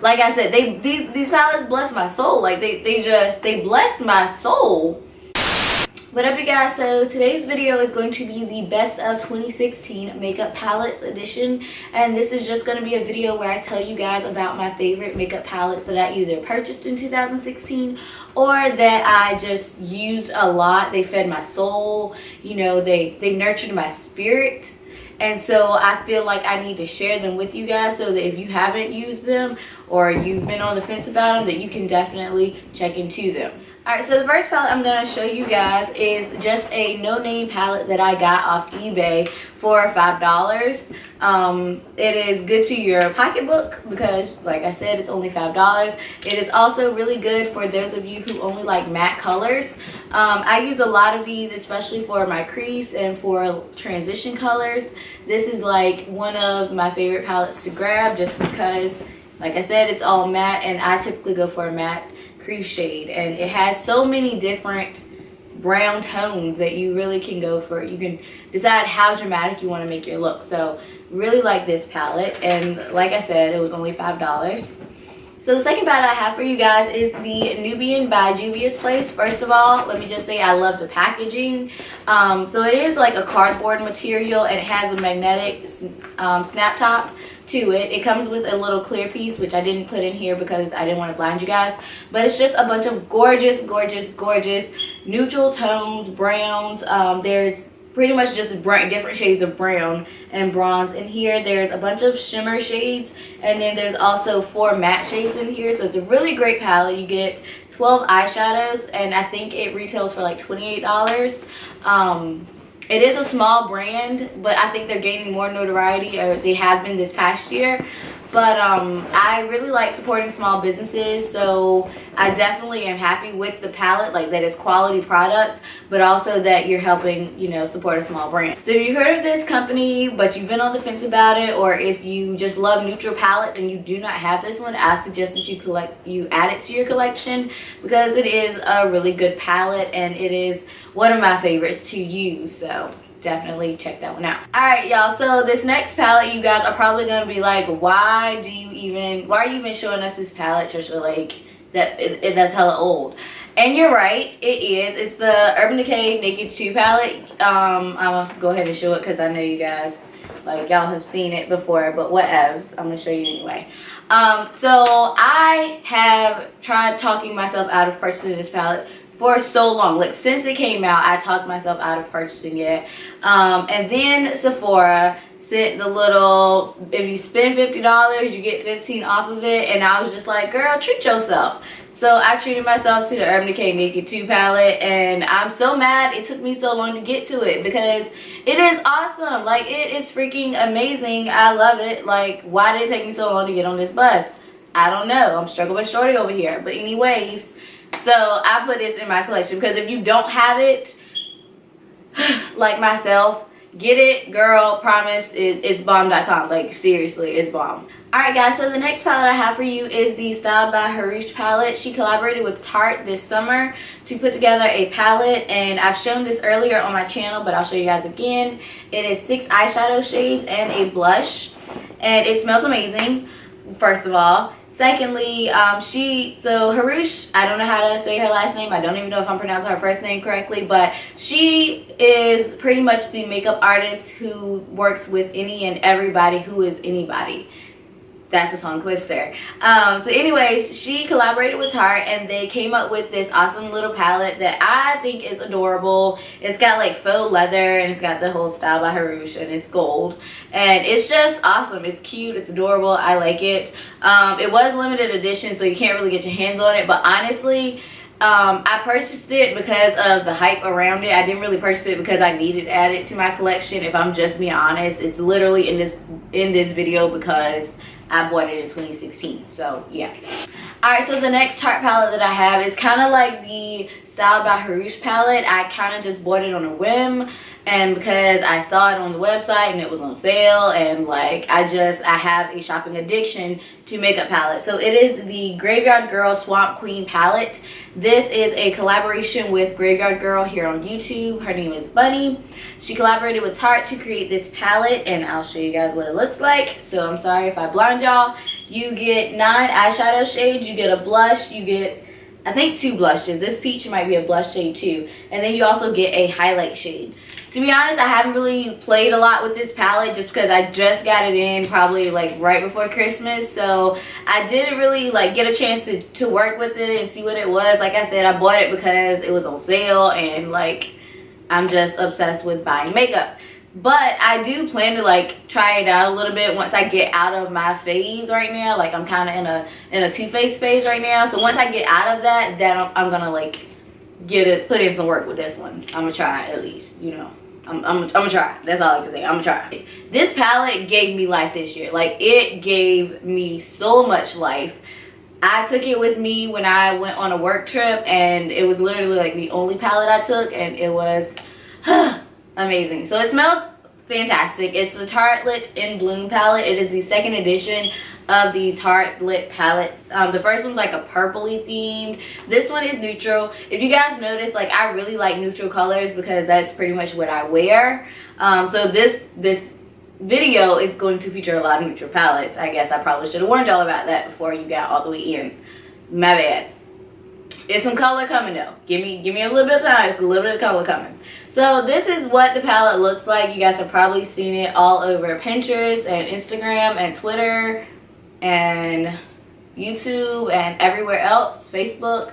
like I said, these palettes bless my soul. Like they bless my soul. What up, you guys? So today's video is going to be the best of 2016 makeup palettes edition, and this is just going to be a video where I tell you guys about my favorite makeup palettes that I either purchased in 2016 or that I just used a lot. They fed my soul, you know, they nurtured my spirit. And so I feel like I need to share them with you guys so that if you haven't used them or you've been on the fence about them, that you can definitely check into them. Alright, so the first palette I'm going to show you guys is just a no-name palette that I got off eBay for $5. It is good to your pocketbook because, like I said, it's only $5. It is also really good for those of you who only like matte colors. I use a lot of these, especially for my crease and for transition colors. This is like one of my favorite palettes to grab just because, like I said, it's all matte, and I typically go for a matte crease shade, and it has so many different brown tones that you really can go for. You can decide how dramatic you want to make your look. So really like this palette, and like I said, it was only $5. So the second palette I have for you guys is the Nubian by Juvia's Place. First of all, let me just say I love the packaging. So it is like a cardboard material, and it has a magnetic snap top to it. It comes with a little clear piece, which I didn't put in here because I didn't want to blind you guys. But it's just a bunch of gorgeous, gorgeous, gorgeous neutral tones, browns. There's pretty much just different shades of brown and bronze in here. There's a bunch of shimmer shades, and then there's also 4 matte shades in here. So it's a really great palette. You get 12 eyeshadows, and I think it retails for like $28. It is a small brand, but I think they're gaining more notoriety, or they have been this past year. But I really like supporting small businesses, so I definitely am happy with the palette, like that it's quality products, but also that you're helping, you know, support a small brand. So if you've heard of this company, but you've been on the fence about it, or if you just love neutral palettes and you do not have this one, I suggest that you add it to your collection because it is a really good palette, and it is one of my favorites to use. So definitely check that one out. Alright, y'all, so this next palette, you guys are probably gonna be like, why are you even showing us this palette, Trisha? Like, that's hella old. And you're right, it is. It's the Urban Decay Naked 2 palette. I'm gonna go ahead and show it because I know you guys, like, y'all have seen it before, but whatevs, I'm gonna show you anyway. So I have tried talking myself out of purchasing this palette for so long. Like, since it came out, I talked myself out of purchasing it. And then Sephora sent the little, if you spend $50, you get 15 off of it. And I was just like, girl, treat yourself. So I treated myself to the Urban Decay Naked 2 palette, and I'm so mad it took me so long to get to it because it is awesome. Like, it is freaking amazing. I love it. Like, why did it take me so long to get on this bus? I don't know. I'm struggling with shorty over here. But anyways, so I put this in my collection because if you don't have it, like myself, get it, girl. Promise, it's bomb.com. Like, seriously, it's bomb. Alright guys, so the next palette I have for you is the Styled by Harush palette. She collaborated with Tarte this summer to put together a palette, and I've shown this earlier on my channel, but I'll show you guys again. It is 6 eyeshadow shades and a blush, and it smells amazing, first of all. Secondly, so Harush, I don't know how to say her last name. I don't even know if I'm pronouncing her first name correctly, but she is pretty much the makeup artist who works with any and everybody who is anybody. That's a tongue twister. So anyways, she collaborated with Tarte, and they came up with this awesome little palette that I think is adorable. It's got like faux leather, and it's got the whole Style by Harush, and it's gold. And it's just awesome. It's cute. It's adorable. I like it. It was limited edition, so you can't really get your hands on it. But honestly, I purchased it because of the hype around it. I didn't really purchase it because I needed to add it to my collection. If I'm just being honest, it's literally in this video because I bought it in 2016. So yeah. Alright, so the next Tarte palette that I have is kind of like the Styled by Harush palette. I kind of just bought it on a whim, and because I saw it on the website and it was on sale, and like I have a shopping addiction to makeup palettes. So it is the Graveyard Girl Swamp Queen palette. This is a collaboration with Graveyard Girl here on YouTube. Her name is Bunny. She collaborated with Tarte to create this palette, and I'll show you guys what it looks like. So I'm sorry if I blind y'all. You get 9 eyeshadow shades, you get a blush, you get, I think, 2 blushes. This peach might be a blush shade too. And then you also get a highlight shade. To be honest, I haven't really played a lot with this palette just because I just got it in probably like right before Christmas. So I didn't really like get a chance to work with it and see what it was. Like I said, I bought it because it was on sale and like I'm just obsessed with buying makeup. But I do plan to like try it out a little bit once I get out of my phase right now. Like I'm kind of in a Too Faced phase right now. So once I get out of that, then I'm gonna like put in some work with this one. I'm gonna try at least, you know. I'm gonna try. That's all I can say. I'm gonna try. This palette gave me life this year. Like it gave me so much life. I took it with me when I went on a work trip, and it was literally like the only palette I took, and it was amazing. So it smells fantastic. It's the Tarte in Bloom palette. It is the second edition of the Tarte palettes. The first one's like a purpley themed. This one is neutral. If you guys notice, like I really like neutral colors because that's pretty much what I wear. So this video is going to feature a lot of neutral palettes. I guess I probably should have warned y'all about that before you got all the way in. My bad. It's some color coming though. Give me a little bit of time. It's a little bit of color coming. So this is what the palette looks like. You guys have probably seen it all over Pinterest and Instagram and Twitter and YouTube and everywhere else, Facebook.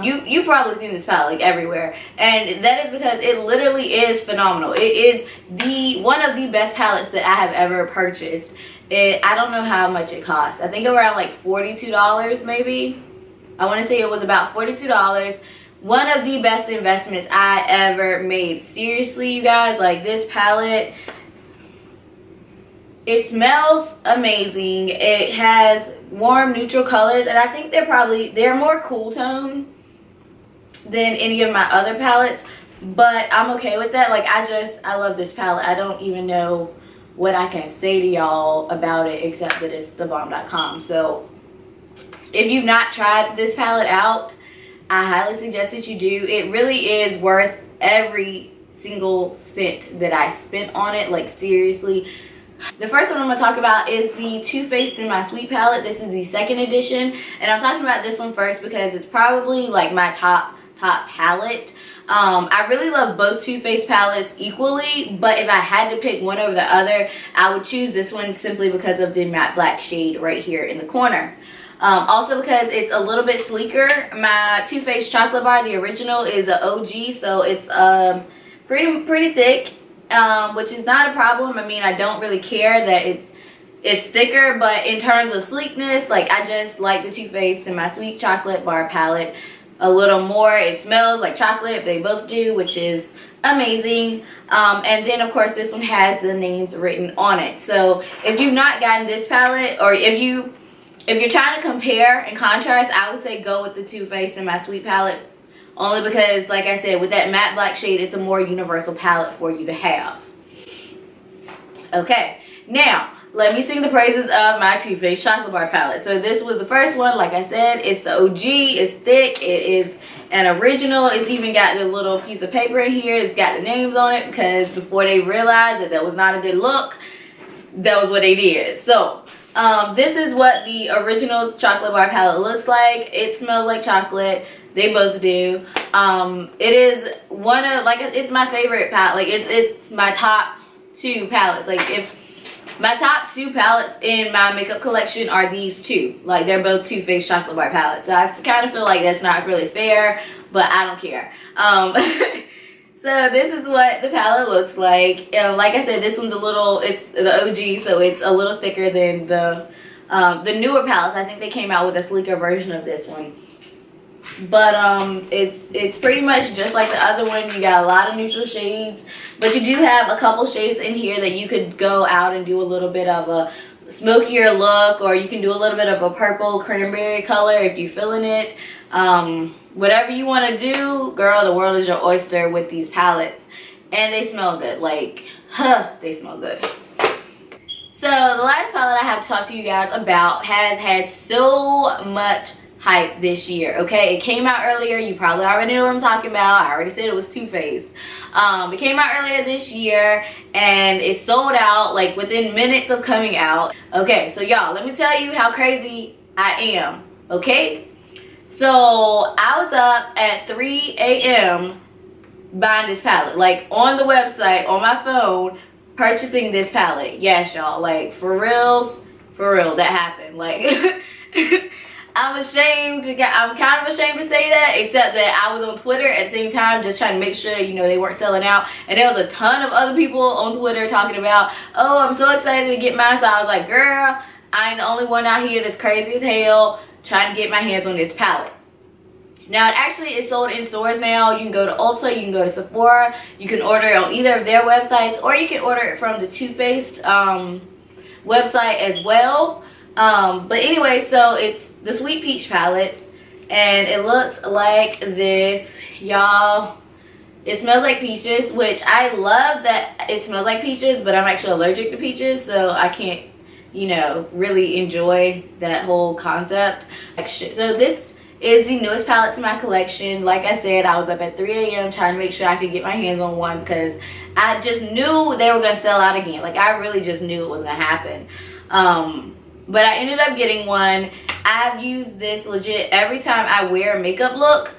You've probably seen this palette like everywhere, and that is because it literally is phenomenal. It is one of the best palettes that I have ever purchased. I don't know how much it costs. I think around like $42 maybe. I want to say it was about $42. One of the best investments I ever made. Seriously, you guys, like this palette, it smells amazing. It has warm neutral colors, and I think they're more cool tone than any of my other palettes, but I'm okay with that. Like I love this palette. I don't even know what I can say to y'all about it except that it's thebomb.com. So if you've not tried this palette out, I highly suggest that you do. It really is worth every single cent that I spent on it. Like seriously. The first one I'm going to talk about is the Too Faced in My Sweet palette. This is the second edition, and I'm talking about this one first because it's probably like my top palette. I really love both Too Faced palettes equally, but if I had to pick one over the other, I would choose this one simply because of the matte black shade right here in the corner. Also because it's a little bit sleeker. My Too Faced chocolate bar, the original, is an OG, so it's pretty thick. Which is not a problem. I mean, I don't really care that it's thicker, but in terms of sleekness, like I just like the Too Faced in My Sweet chocolate bar palette a little more. It smells like chocolate. They both do, which is amazing. And then of course this one has the names written on it. So if you've not gotten this palette, or if you're trying to compare and contrast, I would say go with the Too Faced in My Sweet palette. Only because, like I said, with that matte black shade, it's a more universal palette for you to have. Okay, now, let me sing the praises of my Too Faced chocolate bar palette. So this was the first one. Like I said, it's the OG. It's thick. It is an original. It's even got the little piece of paper in here. It's got the names on it because before they realized that that was not a good look, that was what they did. So this is what the original chocolate bar palette looks like. It smells like chocolate. They both do. It is one of, like, it's my favorite palette. Like, it's my top 2 palettes. Like, if my top 2 palettes in my makeup collection are these 2. Like, they're both Too Faced chocolate bar palettes. So I kind of feel like that's not really fair, but I don't care. So this is what the palette looks like. Like I said, this one's it's the OG, so it's a little thicker than the newer palettes. I think they came out with a sleeker version of this one. But it's pretty much just like the other one. You got a lot of neutral shades, but you do have a couple shades in here that you could go out and do a little bit of a smokier look, or you can do a little bit of a purple cranberry color if you're feeling it. Whatever you want to do, girl, the world is your oyster with these palettes. And they smell good. Like, they smell good. So the last palette I have to talk to you guys about has had so much hype this year, okay? It came out earlier. You probably already know what I'm talking about. I already said it was Too Faced. It came out earlier this year and it sold out like within minutes of coming out. Okay, so y'all, let me tell you how crazy I am, okay? So I was up at 3 a.m. buying this palette, like on the website, on my phone, purchasing this palette. Yes, y'all, like for real, that happened. Like I'm kind of ashamed to say that, except that I was on Twitter at the same time just trying to make sure, you know, they weren't selling out. And there was a ton of other people on Twitter talking about, oh, I'm so excited to get mine. So I was like, girl, I ain't the only one out here that's crazy as hell trying to get my hands on this palette. Now, it actually is sold in stores now. You can go to Ulta, you can go to Sephora. You can order it on either of their websites, or you can order it from the Too Faced website as well. But anyway, so it's the Sweet Peach palette, and it looks like this, y'all. It smells like peaches, which I love that it smells like peaches, but I'm actually allergic to peaches, so I can't, you know, really enjoy that whole concept. So this is the newest palette to my collection. Like I said, I was up at 3 a.m. trying to make sure I could get my hands on one because I just knew they were going to sell out again. Like, I really just knew it was going to happen. But I ended up getting one. I've used this legit every time I wear a makeup look.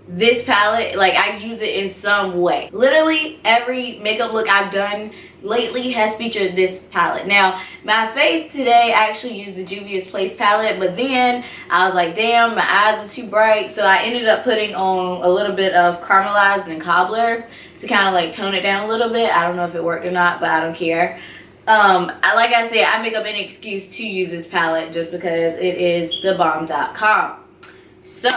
This palette, like, I use it in some way. Literally every makeup look I've done lately has featured this palette. Now, my face today, I actually used the Juvia's Place palette, but then I was like, damn, my eyes are too bright, so I ended up putting on a little bit of caramelized and cobbler to kind of like tone it down a little bit. I don't know if it worked or not, but I don't care. Like I said, I make up any excuse to use this palette just because it is thebomb.com. So,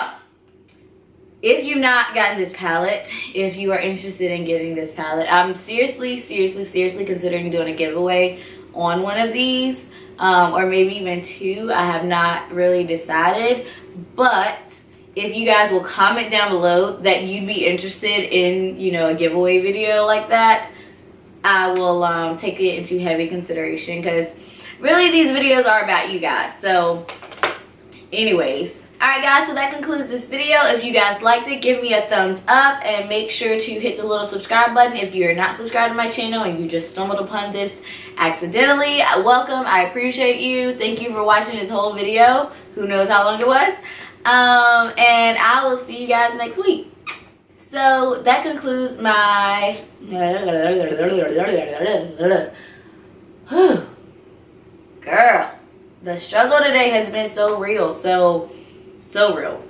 if you've not gotten this palette, if you are interested in getting this palette, I'm seriously considering doing a giveaway on one of these, or maybe even two. I have not really decided, but if you guys will comment down below that you'd be interested in, you know, a giveaway video like that, I will take it into heavy consideration, because really these videos are about you guys. So anyways, alright guys, so that concludes this video. If you guys liked it, give me a thumbs up and make sure to hit the little subscribe button if you're not subscribed to my channel and you just stumbled upon this accidentally. Welcome, I appreciate you. Thank you for watching this whole video. Who knows how long it was. And I will see you guys next week. So that concludes my girl, the struggle today has been so real, so real.